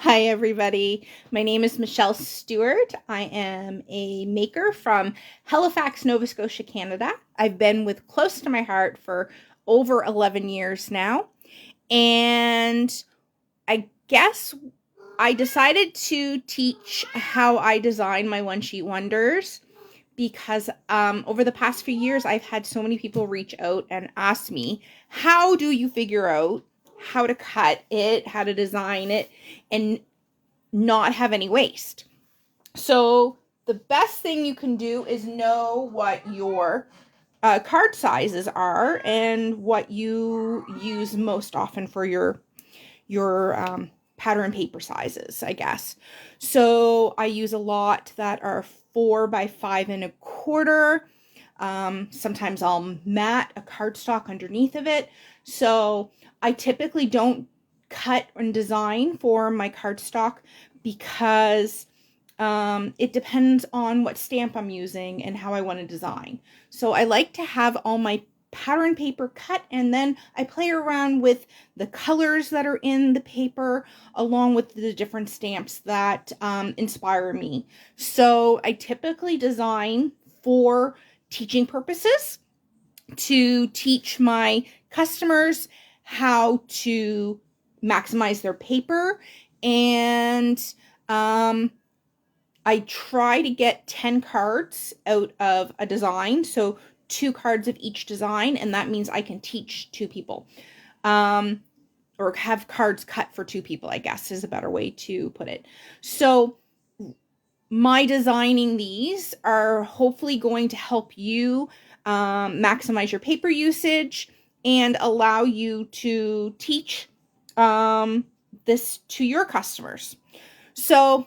Hi, everybody. My name is Michelle Stewart. I am a maker from Halifax, Nova Scotia, Canada. I've been with Close to My Heart for over 11 years now. And I guess I decided to teach how I design my one sheet wonders because over the past few years, I've had so many people reach out and ask me, how do you figure out how to cut it, how to design it, and not have any waste? So the best thing you can do is know what your card sizes are and what you use most often for your pattern paper sizes, I guess. So I use a lot that are 4 by 5 1/4. Sometimes I'll mat a cardstock underneath of it. So I typically don't cut and design for my cardstock because it depends on what stamp I'm using and how I want to design. So I like to have all my pattern paper cut, and then I play around with the colors that are in the paper along with the different stamps that inspire me. So I typically design for teaching purposes, to teach my customers how to maximize their paper, and I try to get 10 cards out of a design, so 2 cards of each design, and that means I can teach 2 people. Or have cards cut for 2 people, I guess is a better way to put it. So my designing these are hopefully going to help you maximize your paper usage and allow you to teach this to your customers. So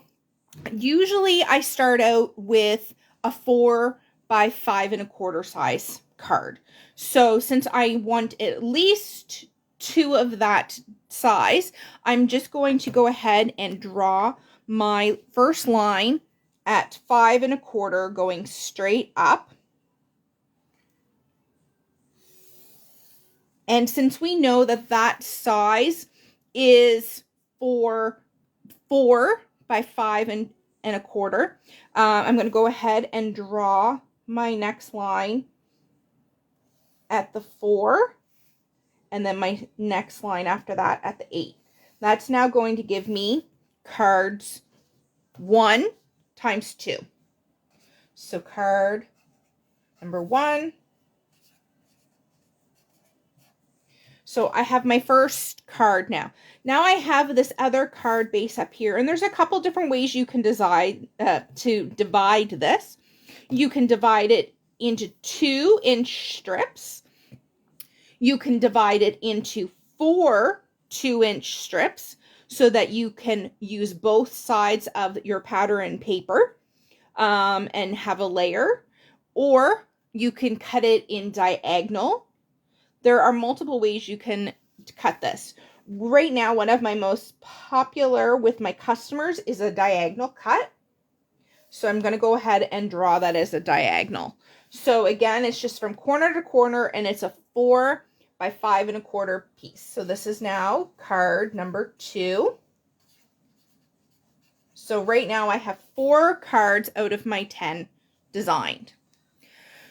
usually I start out with a 4 by 5 1/4 size card. So since I want at least 2 of that size, I'm just going to go ahead and draw my first line at 5 1/4 going straight up. And since we know that that size is for 4 by 5 1/4, I'm going to go ahead and draw my next line at the 4, and then my next line after that at the 8. That's now going to give me cards 1 times 2. So card number 1. So I have my first card now. Now I have this other card base up here, and there's a couple different ways you can decide to divide this. You can divide it into 2-inch strips. You can divide it into 4 2-inch strips so that you can use both sides of your pattern paper and have a layer, or you can cut it in diagonal. There are multiple ways you can cut this. Right now, one of my most popular with my customers is a diagonal cut. So I'm going to go ahead and draw that as a diagonal. So again, it's just from corner to corner, and it's a 4 by 5 1/4 piece. So this is now card number 2. So right now I have 4 cards out of my 10 designed.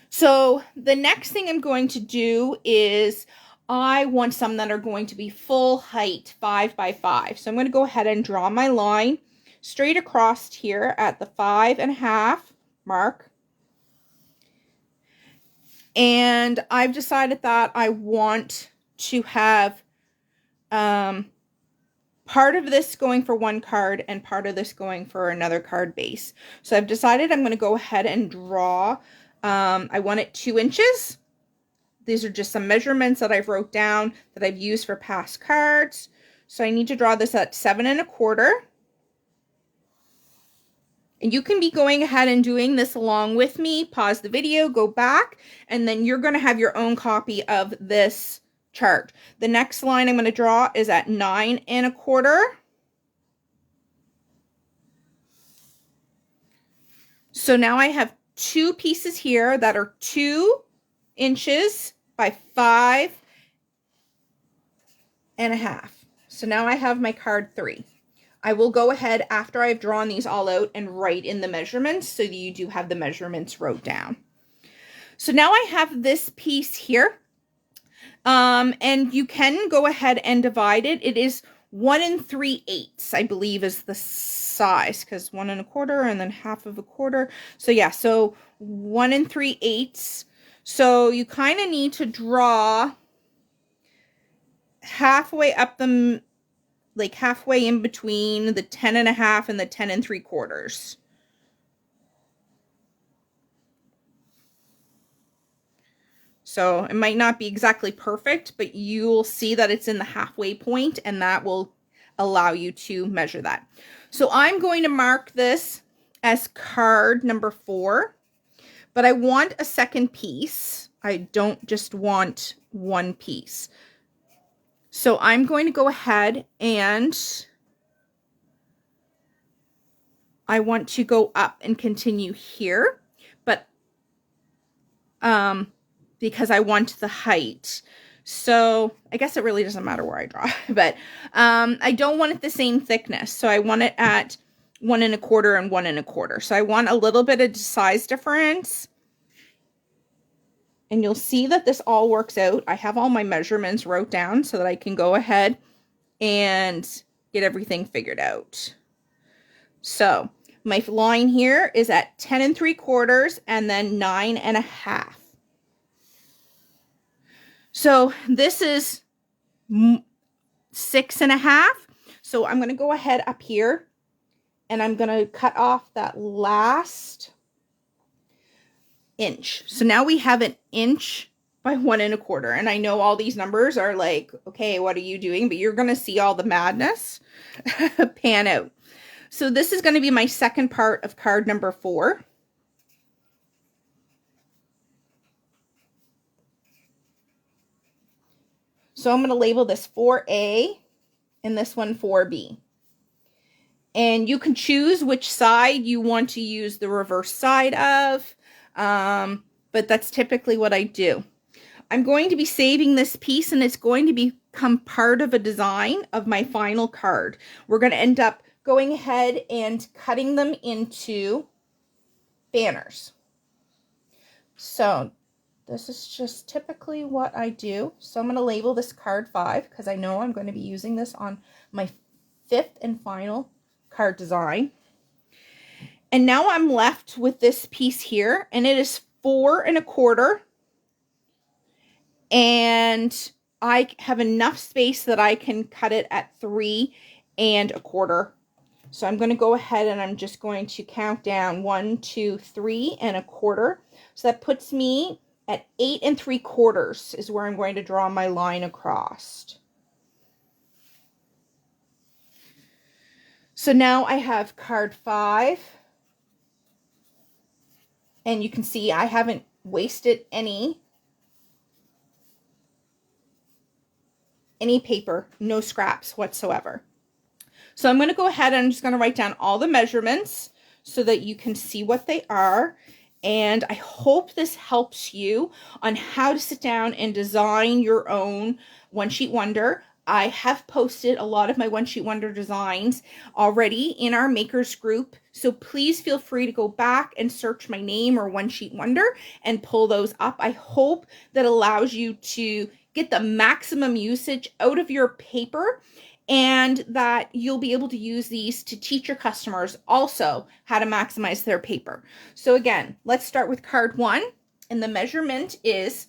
So the next thing I'm going to do is I want some that are going to be full height 5 by 5. So I'm going to go ahead and draw my line straight across here at the 5 1/2 mark. And I've decided that I want to have part of this going for one card and part of this going for another card base. So I've decided I'm going to go ahead and draw. I want it 2 inches. These are just some measurements that I've wrote down that I've used for past cards. So I need to draw this at 7 1/4. And you can be going ahead and doing this along with me. Pause the video, go back, and then you're going to have your own copy of this chart. The next line I'm going to draw is at 9 1/4. So now I have 2 pieces here that are 2 inches by 5 1/2. So now I have my card 3. I will go ahead after I've drawn these all out and write in the measurements so that you do have the measurements wrote down. So now I have this piece here. And you can go ahead and divide it. It is 1 3/8, I believe, is the size, because 1 1/4 and then 1/2 1/4. So yeah, so 1 3/8. So you kind of need to draw halfway up the, like halfway in between the 10.5 and the 10 3/4. So it might not be exactly perfect, but you'll see that it's in the halfway point, and that will allow you to measure that. So I'm going to mark this as card number 4, but I want a second piece. I don't just want one piece. So I'm going to go ahead and I want to go up and continue here, but because I want the height. So I guess it really doesn't matter where I draw, but I don't want it the same thickness. So I want it at 1 1/4 and 1 1/4. So I want a little bit of size difference. And you'll see that this all works out. I have all my measurements wrote down so that I can go ahead and get everything figured out. So my line here is at 10 3/4 and then 9 1/2. So this is 6 1/2. So I'm going to go ahead up here and I'm going to cut off that last inch. So now we have an inch by 1 1/4. And I know all these numbers are like, okay, what are you doing? But you're going to see all the madness pan out. So this is going to be my second part of card number 4. So I'm going to label this 4A and this one 4B. And you can choose which side you want to use the reverse side of, but that's typically what I do. I'm going to be saving this piece and it's going to become part of a design of my final card. We're going to end up going ahead and cutting them into banners. So this is just typically what I do. So I'm going to label this card 5 because I know I'm going to be using this on my 5th and final card design. And now I'm left with this piece here, and it is 4 1/4. And I have enough space that I can cut it at 3 1/4. So I'm going to go ahead and I'm just going to count down 1, 2, 3 1/4. So that puts me at 8 3/4 is where I'm going to draw my line across. So now I have card 5. And you can see I haven't wasted any paper, no scraps whatsoever. So I'm going to go ahead and I'm just going to write down all the measurements so that you can see what they are. And I hope this helps you on how to sit down and design your own One Sheet Wonder. I have posted a lot of my One Sheet Wonder designs already in our makers group. So please feel free to go back and search my name or One Sheet Wonder and pull those up. I hope that allows you to get the maximum usage out of your paper and that you'll be able to use these to teach your customers also how to maximize their paper. So again, let's start with card 1. And the measurement is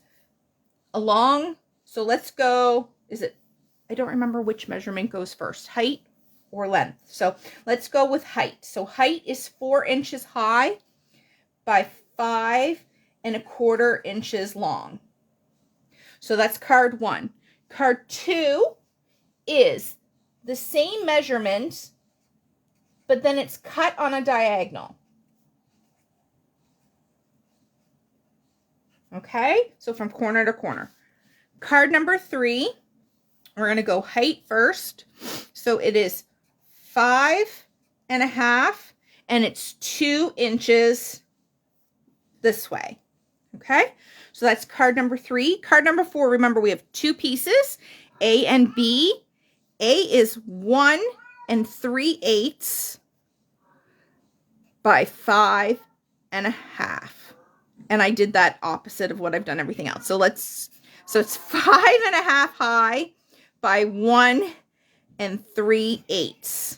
along, so let's go, I don't remember which measurement goes first, height or length. So let's go with height. So height is 4 inches high by 5 1/4 inches long. So that's card 1. Card 2 is the same measurement, but then it's cut on a diagonal. Okay, so from corner to corner. Card number 3, we're going to go height first. So it is 5 1/2, and it's 2 inches this way. Okay, so that's card number 3. Card number 4, remember we have 2 pieces, A and B. A is 1 3/8 by 5.5. And I did that opposite of what I've done everything else. So it's 5.5 high by 1 3/8.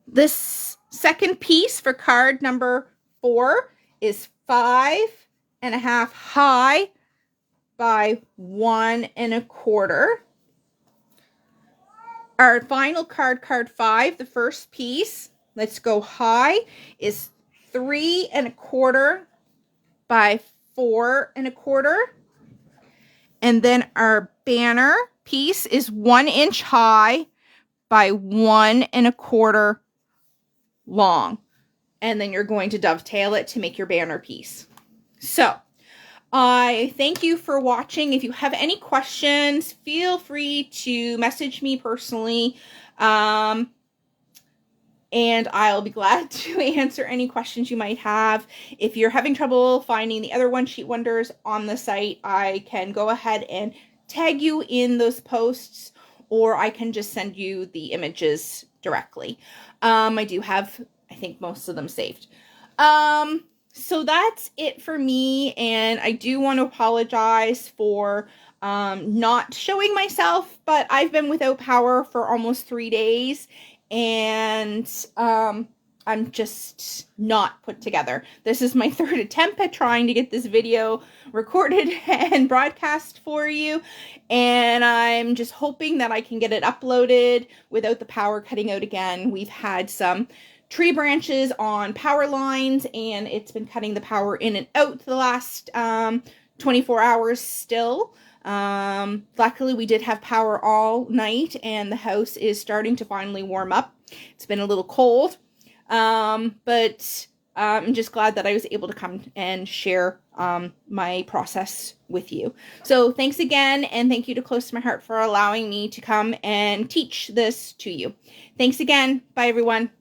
This second piece for card number 4 is 5.5 high by 1 1/4. Our final card, card 5, the first piece, let's go high, is 3 1/4 by 4 1/4. And then our banner piece is 1 inch high by 1 1/4 long. And then you're going to dovetail it to make your banner piece. So I thank you for watching. If you have any questions, feel free to message me personally. And I'll be glad to answer any questions you might have. If you're having trouble finding the other One Sheet Wonders on the site, I can go ahead and tag you in those posts, or I can just send you the images directly. I do have, I think, most of them saved. So that's it for me, and I do want to apologize for not showing myself, but I've been without power for almost 3 days, and I'm just not put together. This is my third attempt at trying to get this video recorded and broadcast for you, and I'm just hoping that I can get it uploaded without the power cutting out again. We've had some tree branches on power lines, and it's been cutting the power in and out the last 24 hours still. Luckily we did have power all night, and the house is starting to finally warm up. It's been a little cold, but I'm just glad that I was able to come and share my process with you. So thanks again, and thank you to Close to My Heart for allowing me to come and teach this to you. Thanks again. Bye, everyone.